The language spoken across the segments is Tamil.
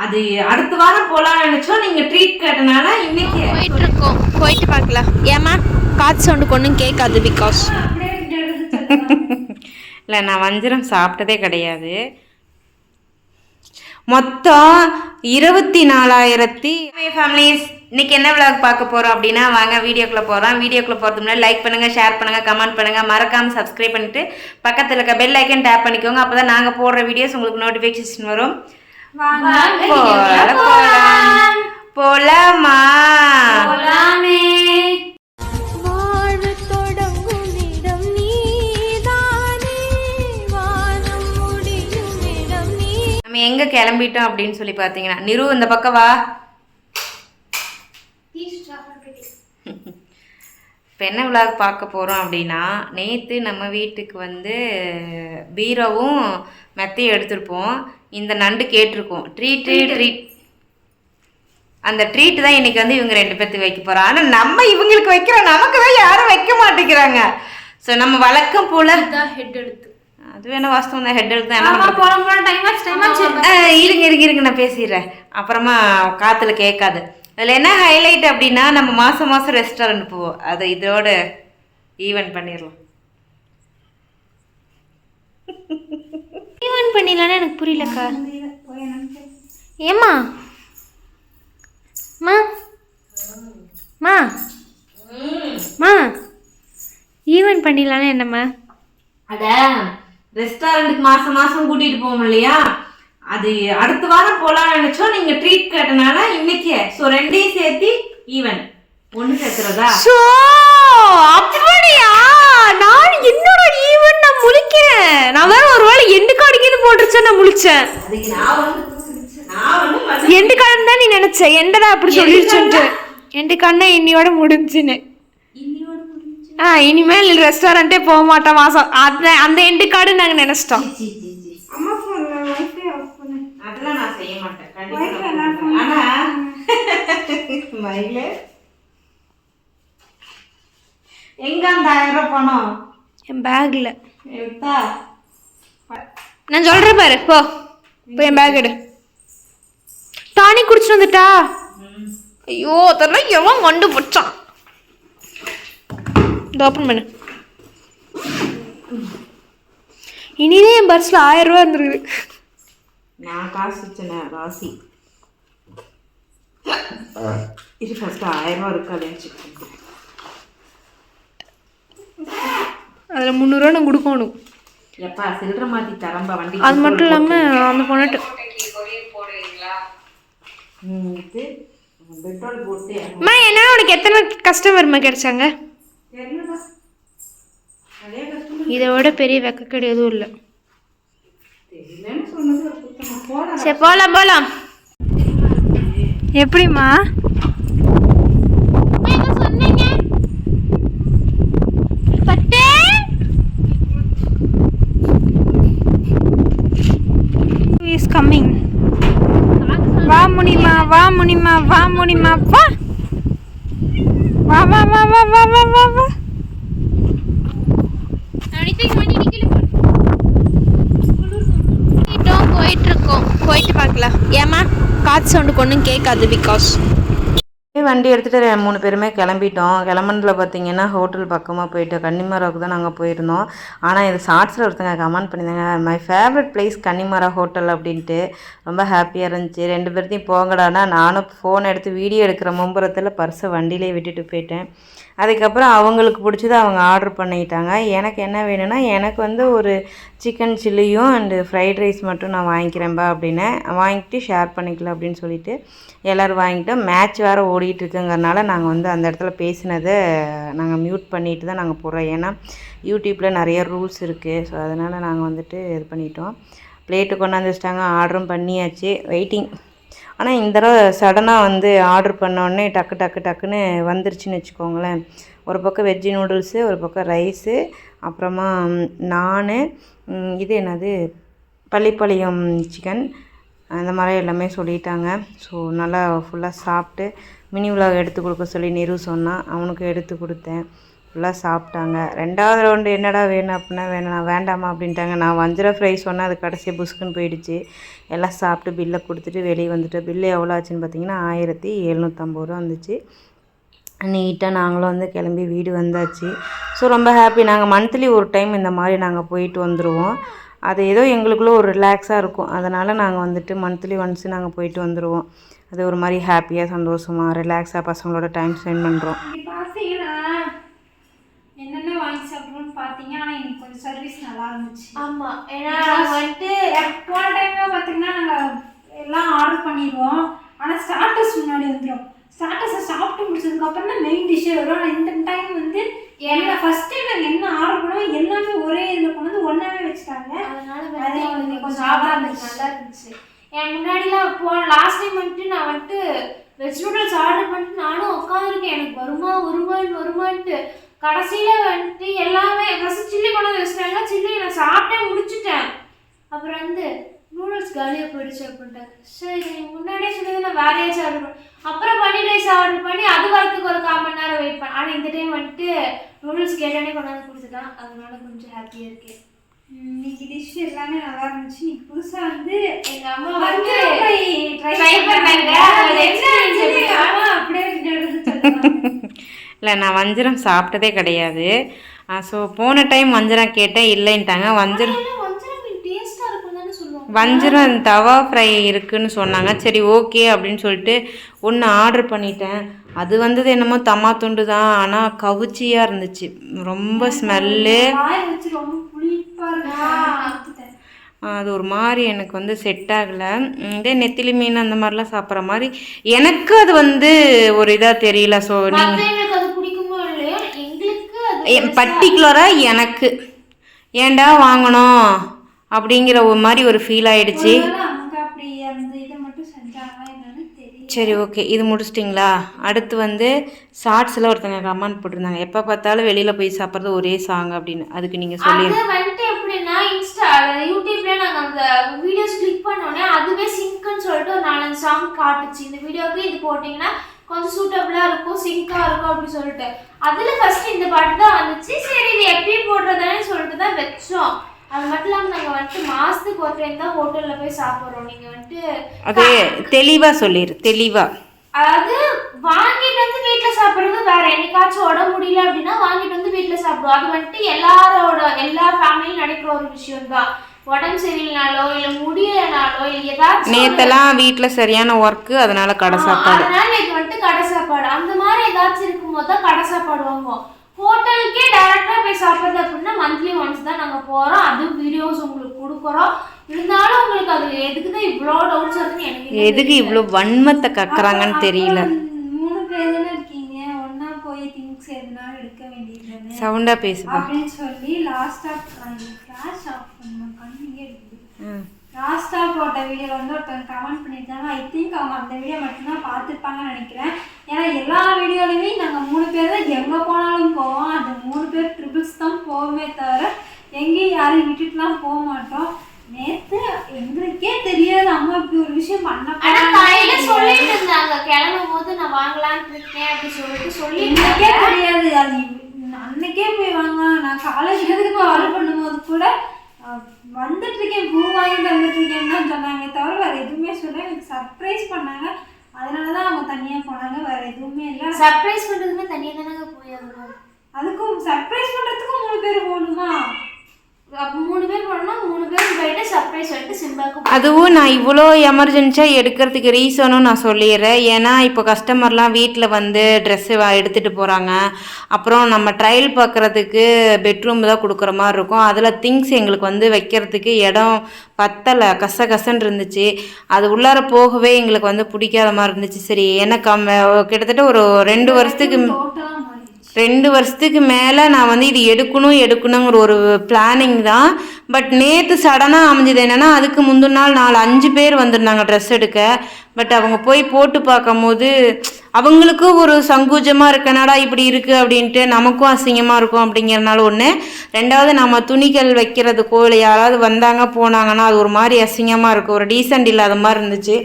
அது அடுத்த வாரம் போகலான்னு நினச்சோம். நீங்கள் ட்ரீட் கேட்டனால இன்னைக்கு போயிட்டுருக்கோம். போயிட்டு பார்க்கலாம். ஏமா காற்று சவுண்டு கொண்டும் கேட்காது பிகாஸ் இல்லை, நான் வஞ்சிரம் சாப்பிட்டதே கிடையாது. மொத்தம் 24,000 ஃபேமிலிஸ். இன்னைக்கு என்ன விளாக் பார்க்க போகிறோம் அப்படின்னா, வாங்க வீடியோக்குள்ளே போகிறோம். வீடியோக்குள்ளே போகிறதுக்கு முன்னாடி லைக் பண்ணுங்கள், ஷேர் பண்ணுங்கள், கமெண்ட் பண்ணுங்கள், மறக்காமல் சப்ஸ்கிரைப் பண்ணிவிட்டு பக்கத்தில் இருக்க பெல் ஐக்கன் டேப் பண்ணிக்கோங்க. அப்போ தான் நாங்கள் போடுற வீடியோஸ் உங்களுக்கு நோட்டிஃபிகேஷன் வரும். போலாமா? நம்ம எங்க கிளம்பிட்டோம் அப்படின்னு சொல்லி பார்த்தீங்கன்னா, நிரு இந்த பக்கம் வா. இப்போ என்ன விழாக்கு பார்க்க போகிறோம் அப்படின்னா, நேற்று நம்ம வீட்டுக்கு வந்து பீரோவும் மெத்தையும் எடுத்திருப்போம். இந்த நண்டு கேட்டிருக்கோம் ட்ரீட். அந்த ட்ரீட் தான் இன்றைக்கி வந்து இவங்க 2 பேர்த்துக்கு வைக்க போகிறோம். ஆனால் நம்ம இவங்களுக்கு வைக்கிறோம், நமக்கு தான் யாரும் வைக்க மாட்டேங்கிறாங்க. ஸோ நம்ம வழக்கம் போல் ஹெட் எடுத்து அது வேணா வாஸ்தவம் தான். ஹெட் எடுத்து தான் இருங்க நான் பேசிடுறேன், அப்புறமா காற்றுல கேட்காது. அதில் என்ன ஹைலைட் அப்படின்னா, நம்ம மாதம் ரெஸ்டாரண்ட் போவோம். அதை இதோட ஈவெண்ட் பண்ணிடலாம். ஈவெண்ட் பண்ணிடலான்னு எனக்கு புரியலக்கா. ஏம்மா மா மா மா ஈவெண்ட் பண்ணிடலான்னு என்னம்மா? அட ரெஸ்டாரண்ட்டுக்கு மாதம் கூட்டிகிட்டு போவோம் இல்லையா, அது அடுத்த வாரம் போகலான்னு நினச்சோம். நீங்கள் ட்ரீட் கேட்டனால இன்னைக்கு. ஸோ 2ஐயும் சேர்த்து ஈவெண்ட் ஒன்று சேர்த்துறதா? ஸோ அப்படியா? நான் என்னோட ஈவெண்ட் நான் முழிக்கிறேன். நான் வேற ஒரு வேளை எண்டு கார்டுக்கு போட்டுருச்சேன். நான் முழிச்சேன். எண்டு கார்டு தான் நீ நினைச்ச. எண்டதா அப்படி சொல்லிருச்சுன்ட்டு. எண்டு கார்டுனா இன்னியோட முடிஞ்சுன்னு. இனிமேல் ரெஸ்டாரண்ட்டே போக மாட்டோம் மாசம். அந்த எண்டு கார்டு நாங்கள் நினைச்சிட்டோம். அதெல்லாம் நான் செய்ய மாட்டேன். எங்க அந்த 1000 பணம்? என் பேக்ல. நான் சொல்றேன் பாரு, போ போய் என் பேக் எடு. டானிக் குடிச்சிட்டு வந்துட்டா? ஐயோ அதெல்லாம் எவன் கொண்டு போச்சான்? இந்த ஓப்பன் பண்ணு. இனிதான் என் பர்ஸ்ல 1000 ரூபா இருந்துருக்கு. நான் காசு வச்சேன் ராசி. இது ஃபர்ஸ்ட் 1000 ரூபா இருக்காதுன்னு செக் பண்ணுறேன். அதில் 300 ரூபா நான் கொடுக்கணும். எப்பா சில்லற மாற்றி தரம்பா வண்டி. அது மட்டும் இல்லாமல் அந்த பொண்ணு பெட்ரோல் போட்டு என்ன உனக்கு எத்தனை கஸ்டமர்மா கிடைச்சாங்க? இதை விட பெரிய வெக்கக்கேடு எதுவும் இல்லை. சரி போலாம். எப்படிம்மா? is coming. வா முனிமா வா. போயிட்டு பார்க்கலாம். ஏமா காற்று சவுண்டு கொண்டும் கேட்காது பிகாஸ் வண்டி எடுத்துகிட்டு 3 பேருமே கிளம்பிட்டோம். கிளம்புனதில் பார்த்தீங்கன்னா ஹோட்டல் பக்கமாக போயிட்டு கன்னிமராவுக்கு தான் நாங்கள் போயிருந்தோம். ஆனால் இது ஷார்ட்ஸில் ஒருத்தங்க கமெண்ட் பண்ணியிருந்தாங்க, my favourite place Connemara hotel அப்படின்ட்டு. ரொம்ப ஹாப்பியாக இருந்துச்சு. 2 பேர்த்தையும் போங்கடானா நானும் ஃபோன் எடுத்து வீடியோ எடுக்கிற மும்புறத்தில் பர்ஸை வண்டியிலே விட்டுட்டு போயிட்டேன். அதுக்கப்புறம் அவங்களுக்கு பிடிச்சது அவங்க ஆர்டர் பண்ணிக்கிட்டாங்க. எனக்கு என்ன வேணும்னா, எனக்கு வந்து ஒரு சிக்கன் சில்லியும் அண்டு ஃப்ரைட் ரைஸ் மட்டும் நான் வாங்கிக்கிறேன்பா அப்படின்னு வாங்கிட்டு ஷேர் பண்ணிக்கலாம் அப்படின்னு சொல்லிட்டு எல்லோரும் வாங்கிட்டோம். மேட்ச் வேறு ஓடிட்டுருக்குங்கிறனால நாங்கள் வந்து அந்த இடத்துல பேசினதை நாங்கள் மியூட் பண்ணிட்டு தான் நாங்கள் போகிறோம். ஏன்னா யூடியூப்பில் நிறைய ரூல்ஸ் இருக்குது. ஸோ அதனால் நாங்கள் வந்துட்டு இது பண்ணிட்டோம். பிளேட்டு கொண்டாந்து வச்சிட்டாங்க, ஆர்டரும் பண்ணியாச்சு, வெயிட்டிங். ஆனால் இந்த தடவை சடனாக வந்து ஆர்டர் பண்ணோடனே டக்குன்னு வந்துருச்சுன்னு வச்சுக்கோங்களேன். ஒரு பக்கம் வெஜ்ஜி நூடுல்ஸு, ஒரு பக்கம் ரைஸு, அப்புறமா நானு, இது என்னது பள்ளிப்பாளையம் சிக்கன், அந்த மாதிரி எல்லாமே சொல்லிட்டாங்க. ஸோ நல்லா ஃபுல்லாக சாப்பிட்டு மினி விலாக் எடுத்து கொடுக்க சொல்லி நிரு சொன்னான். அவனுக்கு எடுத்து கொடுத்தேன். ஃபுல்லாக சாப்பிட்டாங்க. 2வது ரவுண்டு என்னடா வேணும் அப்படின்னா வேண்டாமா அப்படின்ட்டாங்க. நான் வஞ்சரம் ஃப்ரை சொன்னேன், அது கடைசியாக புஸ்க்குன்னு போயிடுச்சு. எல்லாம் சாப்பிட்டு பில்லை கொடுத்துட்டு வெளியே வந்துட்டு பில்லு எவ்வளோ ஆச்சுன்னு பார்த்தீங்கன்னா 1750 ரூபா வந்துச்சு. நீட்டாக நாங்களும் வந்து கிளம்பி வீடு வந்தாச்சு. ஸோ ரொம்ப ஹாப்பி. நாங்கள் மந்த்லி ஒரு டைம் இந்த மாதிரி நாங்கள் போயிட்டு வந்துடுவோம். அது ஏதோ எங்களுக்குள்ளே ஒரு ரிலாக்ஸாக இருக்கும். அதனால் நாங்கள் வந்துட்டு மந்த்லி ஒன்ஸ் நாங்கள் போயிட்டு வந்துடுவோம். அது ஒரு மாதிரி ஹாப்பியாக சந்தோஷமாக ரிலாக்ஸாக பசங்களோட டைம் ஸ்பெண்ட் பண்ணுறோம். என்னென்ன வாங்கி சாப்பிடுவோம்னு பார்த்தீங்க. ஆனால் எனக்கு கொஞ்சம் சர்வீஸ் நல்லா இருந்துச்சு. ஆமாம், ஏன்னா வந்துட்டு போன டைம்ல பார்த்தீங்கன்னா நாங்கள் எல்லாம் ஆர்டர் பண்ணிடுவோம். ஆனால் ஸ்டார்டர்ஸ் முன்னாடி வந்துடும். ஸ்டார்டர்ஸை சாப்பிட்டு முடிச்சதுக்கப்புறம் தான் மெயின் டிஷ்ஷே வரும். ஆனால் இந்த டைம் வந்து என்ன ஃபர்ஸ்ட் டைம் நாங்கள் என்ன ஆர்டர் பண்ணுவோம் எல்லாமே ஒரே இதில் கொண்டு வந்து ஒன்றாவே வச்சுட்டாங்க. அதனால கொஞ்சம் சாப்பிடாம நல்லா இருந்துச்சு. என் முன்னாடிலாம் லாஸ்ட் டைம் வந்துட்டு நான் வந்துட்டு வெஜ் நூடுல்ஸ் ஆர்டர் பண்ணிட்டு நானும் உட்காந்துருக்கேன். எனக்கு வருமான்ட்டு கடைசியில் வந்துட்டு எல்லாமே ஃபஸ்ட்டு சில்லி கொண்டு வந்து வச்சுட்டாங்க. சில்லி நான் சாப்பிட்டே முடிச்சுட்டேன். அப்புறம் வந்து நூடுல்ஸ் காலியாக போயிடுச்சு அப்படின்ட்டாங்க. சரி, முன்னாடியே சொன்னது நான் வேற ஏதாச்சும் ஆர்டர் பண்ணேன். அப்புறம் பன்னீர் ரைஸ் ஆர்டர் பண்ணி அது வரத்துக்கு ஒரு 1/4 மணி நேரம் வெயிட் பண்ணேன். ஆனால் இந்த டைம் வந்துட்டு நூடுல்ஸ் கேட்டானே கொண்டாந்து கொடுத்துட்டான். அதனால கொஞ்சம் ஹாப்பியாக இருக்கேன். இன்னைக்கு டிஷ் எல்லாமே நல்லா இருந்துச்சு. இன்னைக்கு புதுசாக வந்து எங்கள் அம்மா வந்து ட்ரை பண்ணாங்க. அப்படியே இல்லை, நான் வஞ்சரம் சாப்பிட்டதே கிடையாது. ஸோ போன டைம் வஞ்சரம் கேட்டேன், இல்லைன்ட்டாங்க. வஞ்சரம் தவா ஃப்ரை இருக்குதுன்னு சொன்னாங்க. சரி ஓகே அப்படின்னு சொல்லிட்டு ஒன்று ஆர்டர் பண்ணிட்டேன். அது வந்தது என்னமோ தம்மா துண்டு தான், ஆனால் கவுச்சியாக இருந்துச்சு. ரொம்ப ஸ்மெல்லு. அது ஒரு மாதிரி எனக்கு வந்து செட் ஆகலை. இதே நெத்திலி மீன் அந்த மாதிரிலாம் சாப்பிட்ற மாதிரி எனக்கு அது வந்து ஒரு இதாக தெரியல. ஸோ நீங்கள் பர்டிகுலராக எனக்கு ஏன்டா வாங்கணும் அப்படிங்கிற ஒரு மாதிரி ஒரு ஃபீல் ஆகிடுச்சு. சரி ஓகே, இது முடிச்சிட்டிங்களா? அடுத்து வந்து ஷார்ட்ஸில் ஒருத்தங்க கமெண்ட் போட்டிருந்தாங்க, எப்போ பார்த்தாலும் வெளியில் போய் சாப்பிட்றது ஒரே சாங் அப்படின்னு. அதுக்கு நீங்கள் சொல்லிடுங்க. எப்படின்னா யூடியூப்ல நாங்கள் அந்த வீடியோஸ் கிளிக் பண்ணோடனே அதுவே சிங்க்னு சொல்லிட்டு ஒரு 4-5 சாங் காட்டுச்சு. இந்த வீடியோக்கு இது போட்டிங்கன்னா கொஞ்சம் சூட்டபிளாக இருக்கும், சிங்காக இருக்கும் அப்படின்னு சொல்லிட்டு அதில் ஃபர்ஸ்ட் இந்த பாட்டு தான் வந்துச்சு. சரி, இது எப்பயும் போடுறதானே சொல்லிட்டு தான் வச்சோம். அது மட்டும் இல்லாமல் நாங்கள் வந்துட்டு மாதத்துக்கு ஒரு டைம் தான் ஹோட்டலில் போய் சாப்பிட்றோம். நீங்கள் வந்துட்டு அது தெளிவாக சொல்லிடு. தெளிவாக அதாவது வாங்கிட்டு வந்து வீட்டில் சாப்பிட்றது வேற. என்னைக்காச்சும் உடம்பு முடியல அப்படின்னா வாங்கிட்டு வந்து வீட்டில் சாப்பிடுவோம். அது வந்துட்டு எல்லா ஃபேமிலியும் நடக்கிற ஒரு விஷயம் தான். உடம்பு சரியில்லைனாலோ இல்லை முடியலனாலோ இல்லை ஏதாச்சும் நேத்தெல்லாம் வீட்டில் சரியான ஒர்க்கு, அதனால கடை சாப்பாடு. அதனால இது வந்துட்டு கடை சாப்பாடு அந்த மாதிரி ஏதாச்சும் இருக்கும்போது தான் கடை சாப்பாடு வாங்குவோம். ஹோட்டலுக்கே டைரக்டா போய் சாப்பிட்றது அப்படின்னா மந்த்லி ஒன்ஸ் தான் நாங்கள் போகிறோம். அதுவும் வீடியோஸ் உங்களுக்கு கொடுக்குறோம். இருந்தாலும் உங்களுக்கு அது எதுக்கு தான் இவ்வளோ டவுட்ஸ் இருக்குன்னு எனக்கு எதுக்கு இவ்வளோ வன்மத்தை கக்குறாங்கன்னு தெரியல. 3 பேர் தானே இருக்கீங்க, ஒன்னா போய் திங்ஸ் எதுனாலும் எடுக்க வேண்டியது சவுண்டா பேசுப்பா அப்படின்னு சொல்லி லாஸ்டா ஃபிளாஷ் ஆஃப் பண்ண கண்ணியே இருக்குது. லாஸ்டா போட்ட வீடியோவில் வந்து ஒருத்தவங்க கமெண்ட் பண்ணியிருந்தாங்க. ஐ திங்க் அவங்க அந்த வீடியோ மட்டும்தான் பார்த்துருப்பாங்கன்னு நினைக்கிறேன். ஏன்னா எல்லா வீடியோலையுமே நாங்கள் 3 பேர் தான் எங்கே போனாலும் போவோம். அந்த 3 பேர் ட்ரிபிள்ஸ் தான் போவோமே தவிர எங்கேயும் யாரையும் விட்டுட்டுலாம் போக மாட்டோம். நேற்று எங்களுக்கே தெரியாது அம்மா இப்படி ஒரு விஷயம் பண்ண சொல்லிட்டு இருந்தாங்க. கிளம்பும் போது நான் வாங்கலான்னு இருக்கேன் அப்படி சொல்லிட்டு எனக்கே தெரியாது. அது அன்னைக்கே போய் வாங்க. நான் காலேஜ் எதுக்கு போய் ஆர்டர் பண்ணும்போது கூட வந்துட்டு இருக்கேன், பூ வாங்கிட்டு வந்துட்டு இருக்கேன்னு தான் சொன்னாங்க தவிர வேற எதுவுமே சொல்ல. எனக்கு சர்ப்ரைஸ் பண்ணாங்க. அதனாலதான் அவங்க தனியா போனாங்க, வேற எதுவுமே இல்லை. சர்ப்ரைஸ் பண்றதுமே தனியா தானங்க போயாகணும். அதுக்கும் சர்ப்ரைஸ் பண்றதுக்கும் 3 பேர் போகணுமா? 3 பேர் போனோம்னா 3 பேர் போயிட்டு சர்ப்ரைஸ் வந்துட்டு சிம்பாக்கு. அதுவும் நான் இவ்வளோ எமர்ஜென்சியாக எடுக்கிறதுக்கு ரீசனும் நான் சொல்லிடுறேன். ஏன்னா இப்போ கஸ்டமர்லாம் வீட்டில் வந்து ட்ரெஸ்ஸு எடுத்துகிட்டு போகிறாங்க. அப்புறம் நம்ம ட்ரையல் பார்க்குறதுக்கு பெட்ரூம் தான் கொடுக்குற மாதிரி இருக்கும். அதில் திங்ஸ் எங்களுக்கு வந்து வைக்கிறதுக்கு இடம் பத்தலை, கசன்னு இருந்துச்சு. அது உள்ளார போகவே எங்களுக்கு வந்து பிடிக்காத மாதிரி இருந்துச்சு. சரி, எனக்கு கிட்டத்தட்ட ஒரு 2 வருஷத்துக்கு மேலே நான் வந்து இது எடுக்கணுங்கிற ஒரு பிளானிங் தான். பட் நேற்று சடனாக அமைஞ்சது என்னென்னா, அதுக்கு முந்தின நாள் 4-5 பேர் வந்திருந்தாங்க ட்ரெஸ் எடுக்க. பட் அவங்க போய் போட்டு பார்க்கும்போது அவங்களுக்கும் ஒரு சங்கூஜமாக இருக்கனாடா இப்படி இருக்குது அப்படின்ட்டு, நமக்கும் அசிங்கமாக இருக்கும் அப்படிங்கிறனால ஒன்று. 2வது நம்ம துணிகள் வைக்கிறதுக்கோ இல்லை யாராவது வந்தாங்க போனாங்கன்னா அது ஒரு மாதிரி அசிங்கமாக இருக்கும், ஒரு டீசெண்ட் இல்லாத மாதிரி இருந்துச்சு.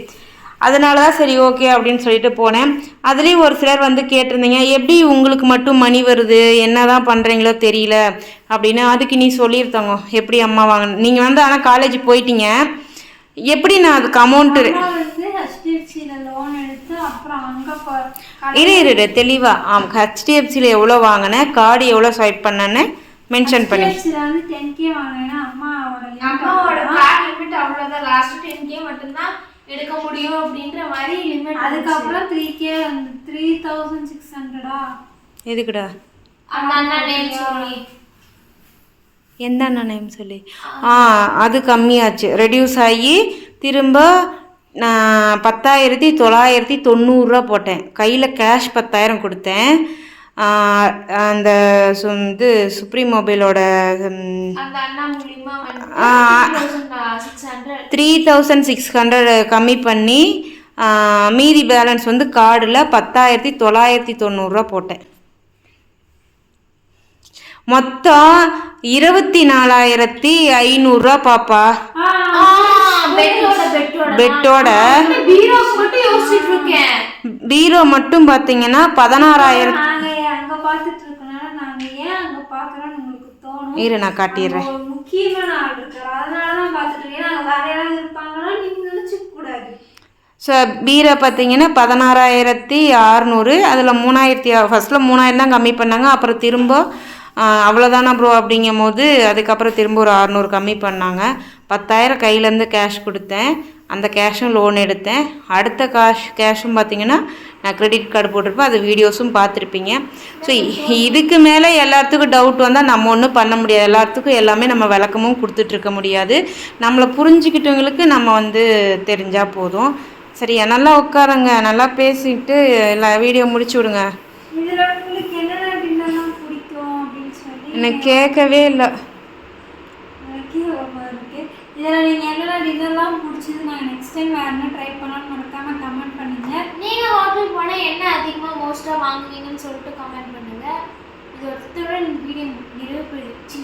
அதனால தான் சரி ஓகே அப்படின்னு சொல்லிட்டு போனேன். அதுலேயும் ஒரு சிலர் வந்து கேட்டிருந்தீங்க, எப்படி உங்களுக்கு மட்டும் மணி வருது, என்ன தான் பண்ணுறீங்களோ தெரியல அப்படின்னு. அதுக்கு நீ சொல்லியிருந்தாங்க எப்படி அம்மா வாங்க. நீங்கள் வந்து ஆனால் காலேஜ் போயிட்டீங்க, எப்படி நான் அதுக்கு அமௌண்ட்டு ஹெச்டிஎஃப்சியில் லோன் எடுத்து அப்புறம் இரு தெளிவாக ஹெச்டிஎஃப்சியில் எவ்வளோ வாங்கினேன், கார்டு எவ்வளோ ஸ்வைப் பண்ணேன்னு மென்ஷன் பண்ணி. வந்து 10K வாங்கினேன்னா அம்மாவோட கார்டு லிமிட் அவ்வளோதான், லாஸ்ட் 10K மட்டும்தான் எடுக்க முடியும் அப்படின்ற மாதிரி லிமிட். அதுக்கப்புறம் 3K 3600 எதுக்குடா? அந்த அண்ணா நேம் சொல்லி, எந்த அண்ணா நேம் சொல்லி அது கம்மியாச்சு, ரெடியூஸ் ஆகி திரும்ப நான் 10,990 போட்டேன். கையில் கேஷ் 10,000 கொடுத்தேன். அந்த இது சுப்ரீம் மொபைலோட 3600 கம்மி பண்ணி மீதி பேலன்ஸ் வந்து கார்டில் 10,990 போட்டேன். மொத்தம் 24,500 பாப்பா. பெட்டோட பீரோ மட்டும் பார்த்தீங்கன்னா 16,000. இரு நான் காட்டிடுறேன். ஸோ பீரோ பார்த்தீங்கன்னா 16,600. அதில் 3,000 ஃபஸ்ட்டில் 3,000 தான் கம்மி பண்ணாங்க. அப்புறம் திரும்ப அவ்வளோதானா ப்ரோ அப்படிங்கும் போது அதுக்கப்புறம் திரும்ப ஒரு 600 கம்மி பண்ணாங்க. 10,000 கையிலேருந்து கேஷ் கொடுத்தேன். அந்த கேஷும் லோன் எடுத்தேன். அடுத்த கேஷும் பார்த்தீங்கன்னா நான் கிரெடிட் கார்டு போட்டிருப்பேன், அது வீடியோஸும் பார்த்துருப்பீங்க. ஸோ இதுக்கு மேலே எல்லாத்துக்கும் டவுட் வந்தால் நம்ம ஒன்றும் பண்ண முடியாது. எல்லாத்துக்கும் எல்லாமே நம்ம விளக்கமும் கொடுத்துட்ருக்க முடியாது. நம்மளை புரிஞ்சுக்கிட்டவங்களுக்கு நம்ம வந்து தெரிஞ்சால் போதும். சரியா? நல்லா உட்காருங்க, நல்லா பேசிட்டு எல்லா வீடியோ முடிச்சு விடுங்க. எனக்கு கேட்கவே இல்லை. இதில் நீங்கள் என்னென்ன டின்னர்லாம் பிடிச்சது, நாங்கள் நெக்ஸ்ட் டைம் வேறு என்ன ட்ரை பண்ணலாம்னு மறக்காமல் கமெண்ட் பண்ணுங்கள். நீங்கள் ஹோட்டல் போனால் என்ன அதிகமாக மோஸ்ட்டாக வாங்குவீங்கன்னு சொல்லிட்டு கமெண்ட் பண்ணுங்கள். இதோட வீடியோ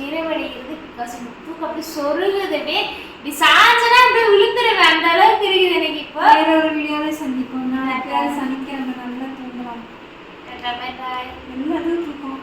நிறைவடைகிறது. பிகாஸ் எனக்கு தூக்கம் அப்படி சொருகுதுவே, இப்படி சாஞ்சனா அப்படியே விழுந்துருவேன், அந்த அளவுக்கு இருக்குது எனக்கு. இப்போ வேற ஒரு வீடியோவில் சந்திப்போம். நான் சனிக்கிழமை நல்லா தூங்கலாம். பாய். எல்லாரும் தூக்கம்.